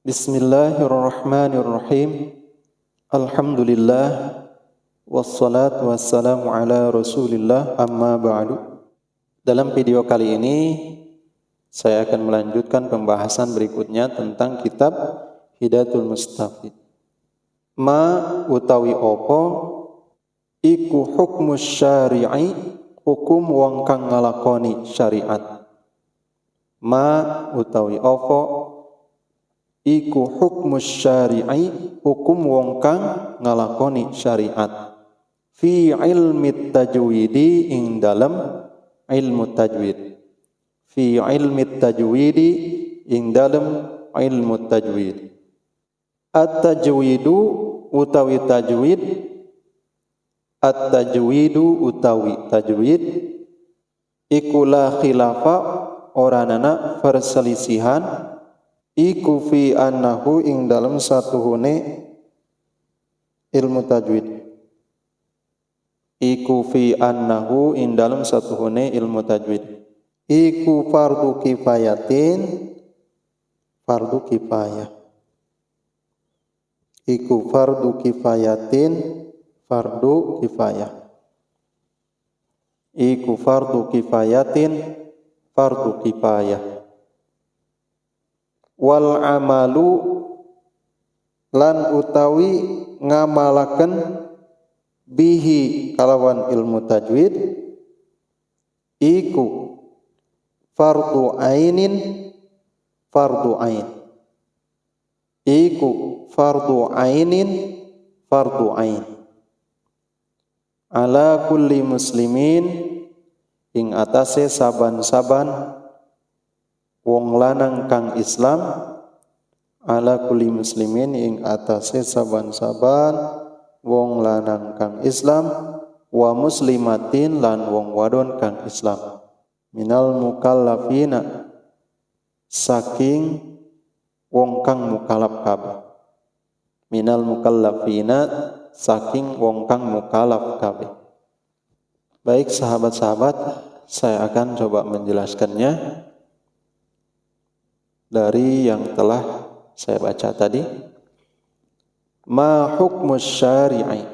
Bismillahirrahmanirrahim. Alhamdulillah wassalatu wassalamu ala Rasulillah amma ba'du. Dalam video kali ini saya akan melanjutkan pembahasan berikutnya tentang kitab Hidayatul Mustafid. Ma utawi opo iku hukmus syari'i, hukum wong kang ngalakoni syariat. Ma utawi opo iku hukmus syari'i, hukum wong kang ngalakoni syariat. Fi ilmi tajwidi, ing dalam ilmu tajwid. Fi ilmi tajwidi, ing dalam ilmu tajwid. At-tajwidu utawi tajwid. At-tajwidu utawi tajwid. Iku la khilafa, oranana perselisihan. Iku fi annahu, ing dalam satuhune ilmu tajwid. Iku fi annahu, ing dalam satuhune ilmu tajwid. Iku fardu kifayatin, fardu kifayah. Iku fardu kifayatin, fardu kifayah. Iku fardu kifayatin, fardu kifayah. Wal amalu, lan utawi ngamalaken bihi kalawan ilmu tajwid, iku fardu ainin, fardu ain. Iku fardu ainin, fardu ain. Ala kulli muslimin, ing atase saban-saban wong lanang kang Islam. Ala kulli muslimin, ing atase saban-saban wong lanang kang Islam. Wa muslimatin, lan wong wadon kang Islam. Minal mukallafina, saking wong kang mukallaf kabeh. Minal mukallafina, saking wong kang mukallaf kabeh. Baik sahabat-sahabat, saya akan coba menjelaskannya dari yang telah saya baca tadi. Ma hukmus syari'i,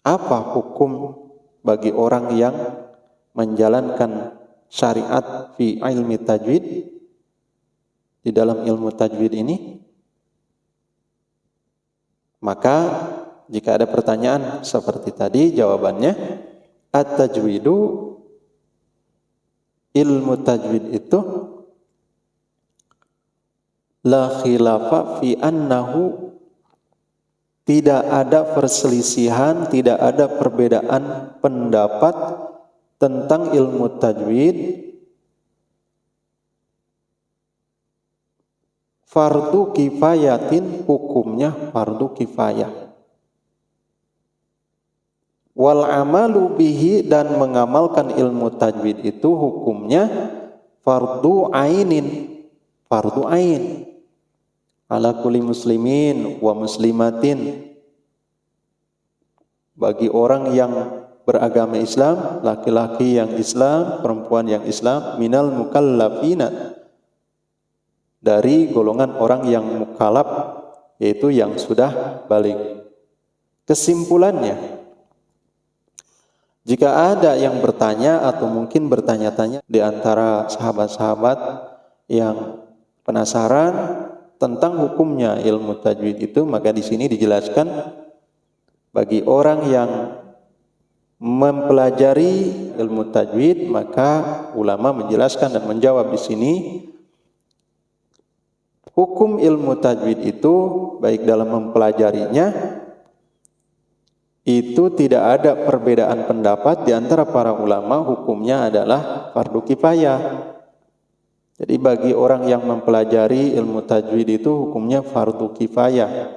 apa hukum bagi orang yang menjalankan syariat fi ilmi tajwid, di dalam ilmu tajwid ini? Maka jika ada pertanyaan seperti tadi, jawabannya at-tajwidu, ilmu tajwid itu la khilafa fi annahu, tidak ada perselisihan, tidak ada perbedaan pendapat tentang ilmu tajwid. Fardu kifayatin, hukumnya fardu kifayah. Wal amalu bihi, dan mengamalkan ilmu tajwid itu hukumnya fardu ainin, fardu ain. Ala kulli muslimin wa muslimatin, bagi orang yang beragama Islam, laki-laki yang Islam, perempuan yang Islam. Minal mukallafina, dari golongan orang yang mukallaf, yaitu yang sudah balik. Kesimpulannya, jika ada yang bertanya atau mungkin bertanya-tanya di antara sahabat-sahabat yang penasaran tentang hukumnya ilmu tajwid itu, maka di sini dijelaskan bagi orang yang mempelajari ilmu tajwid, maka ulama menjelaskan dan menjawab di sini, hukum ilmu tajwid itu baik dalam mempelajarinya itu tidak ada perbedaan pendapat di antara para ulama, hukumnya adalah fardu kifayah. Jadi bagi orang yang mempelajari ilmu tajwid itu hukumnya fardu kifayah.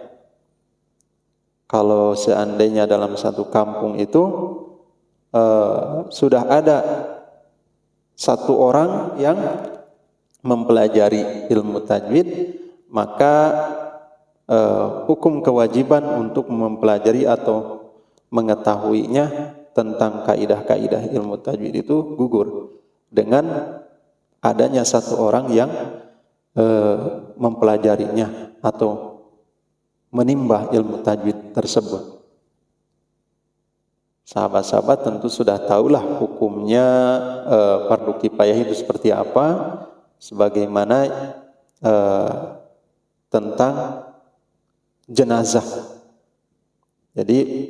Kalau seandainya dalam satu kampung itu sudah ada satu orang yang mempelajari ilmu tajwid, maka hukum kewajiban untuk mempelajari atau mengetahuinya tentang kaidah-kaidah ilmu tajwid itu gugur dengan adanya satu orang yang mempelajarinya atau menimba ilmu tajwid tersebut. Sahabat-sahabat tentu sudah tahulah hukumnya fardu kifayah itu seperti apa, sebagaimana tentang jenazah. Jadi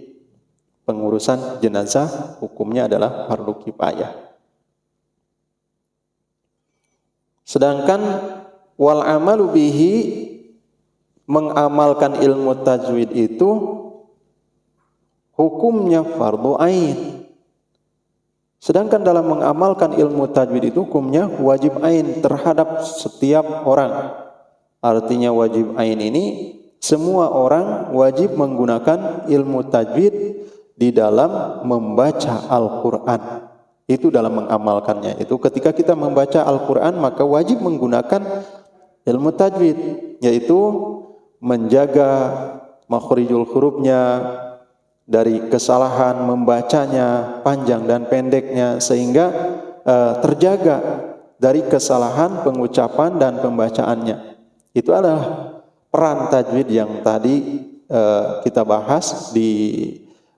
pengurusan jenazah hukumnya adalah fardu kifayah. Sedangkan wal amalu bihi, mengamalkan ilmu tajwid itu hukumnya fardu ain. Sedangkan dalam mengamalkan ilmu tajwid itu hukumnya wajib ain terhadap setiap orang. Artinya wajib ain ini semua orang wajib menggunakan ilmu tajwid di dalam membaca Al-Quran. Itu dalam mengamalkannya. Itu ketika kita membaca Al-Quran maka wajib menggunakan ilmu tajwid, yaitu menjaga makhrijul hurufnya dari kesalahan membacanya, panjang dan pendeknya, sehingga terjaga dari kesalahan pengucapan dan pembacaannya. Itu adalah peran tajwid yang tadi kita bahas di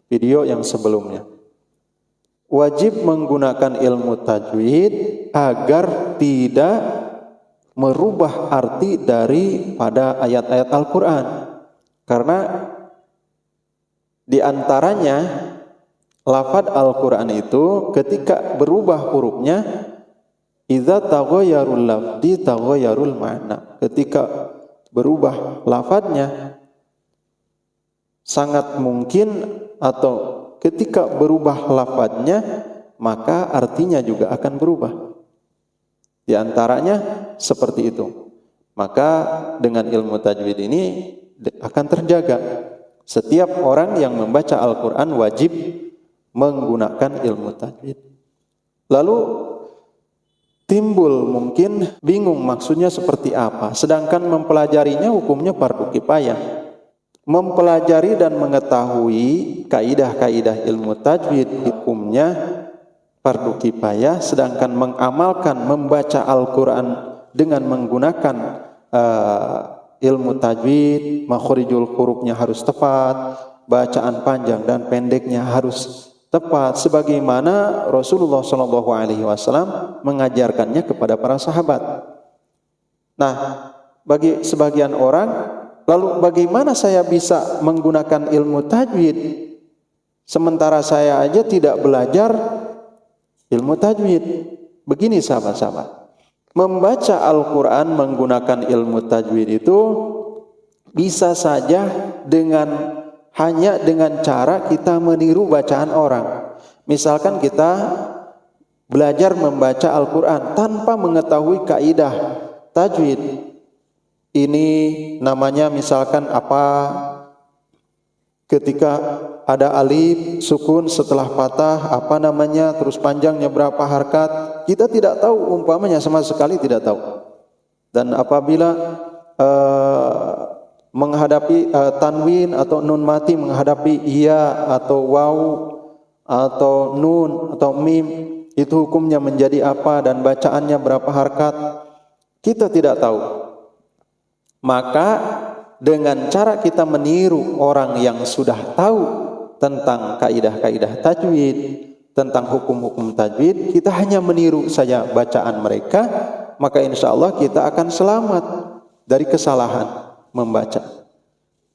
video yang sebelumnya. Wajib menggunakan ilmu tajwid agar tidak merubah arti daripada ayat-ayat Al-Quran. Karena di antaranya lafaz Al-Quran itu ketika berubah hurufnya, idza taghayyarul lafzi taghayyarul ma'na. Ketika berubah lafadznya, sangat mungkin atau ketika berubah lafadznya maka artinya juga akan berubah. Di antaranya seperti itu. Maka dengan ilmu tajwid ini akan terjaga. Setiap orang yang membaca Al-Quran wajib menggunakan ilmu tajwid. Lalu timbul mungkin bingung maksudnya seperti apa. Sedangkan mempelajarinya hukumnya fardu kifayah. Mempelajari dan mengetahui kaidah-kaidah ilmu tajwid hukumnya fardu kifayah, sedangkan mengamalkan membaca Al-Quran dengan menggunakan ilmu tajwid, makhrijul hurufnya harus tepat, bacaan panjang dan pendeknya harus tepat, sebagaimana Rasulullah SAW mengajarkannya kepada para sahabat. Nah, bagi sebagian orang, lalu bagaimana saya bisa menggunakan ilmu tajwid sementara saya aja tidak belajar ilmu tajwid? Begini sahabat-sahabat, membaca Al-Quran menggunakan ilmu tajwid itu bisa saja hanya dengan cara kita meniru bacaan orang. Misalkan kita belajar membaca Al-Quran tanpa mengetahui kaidah tajwid. Ini namanya misalkan apa, ketika ada alif sukun setelah patah apa namanya, terus panjangnya berapa harkat, kita tidak tahu, umpamanya sama sekali tidak tahu. Dan apabila menghadapi tanwin atau nun mati menghadapi iya atau waw atau nun atau mim, itu hukumnya menjadi apa dan bacaannya berapa harkat, kita tidak tahu. Maka dengan cara kita meniru orang yang sudah tahu tentang kaidah-kaidah tajwid, tentang hukum-hukum tajwid, kita hanya meniru saja bacaan mereka, maka insya Allah kita akan selamat dari kesalahan membaca.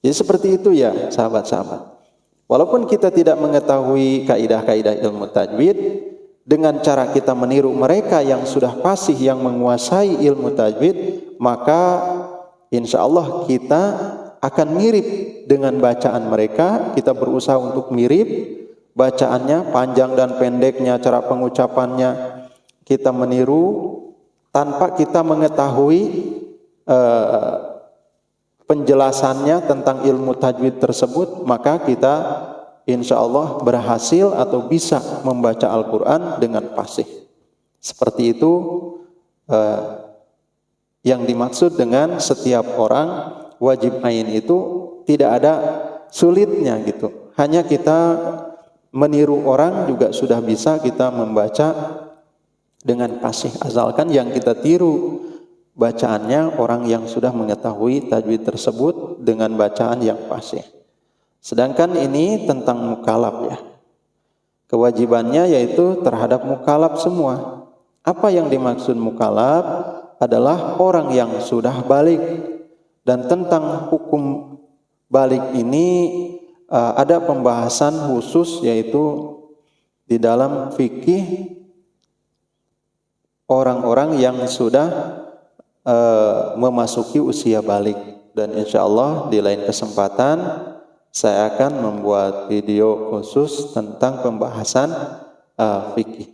Jadi seperti itu ya sahabat-sahabat. Walaupun kita tidak mengetahui kaidah-kaidah ilmu tajwid, dengan cara kita meniru mereka yang sudah fasih, yang menguasai ilmu tajwid, maka insya Allah kita akan mirip dengan bacaan mereka. Kita berusaha untuk mirip bacaannya, panjang dan pendeknya, cara pengucapannya kita meniru tanpa kita mengetahui penjelasannya tentang ilmu tajwid tersebut, maka kita insya Allah berhasil atau bisa membaca Al-Quran dengan fasih. Seperti itu yang dimaksud dengan setiap orang wajib ain itu tidak ada sulitnya gitu. Hanya kita meniru orang juga sudah bisa kita membaca dengan fasih, asalkan yang kita tiru bacaannya orang yang sudah mengetahui tajwid tersebut dengan bacaan yang fasih. Sedangkan ini tentang mukalaf ya. Kewajibannya yaitu terhadap mukalaf semua. Apa yang dimaksud mukalaf adalah orang yang sudah balik. Dan tentang hukum balik ini ada pembahasan khusus yaitu di dalam fikih orang-orang yang sudah memasuki usia balik. Dan insya Allah di lain kesempatan saya akan membuat video khusus tentang pembahasan fikih.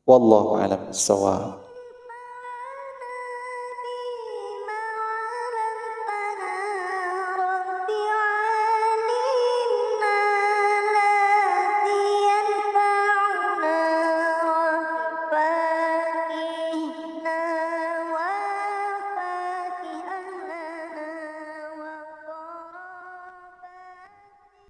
Wallahu a'lam bishawab.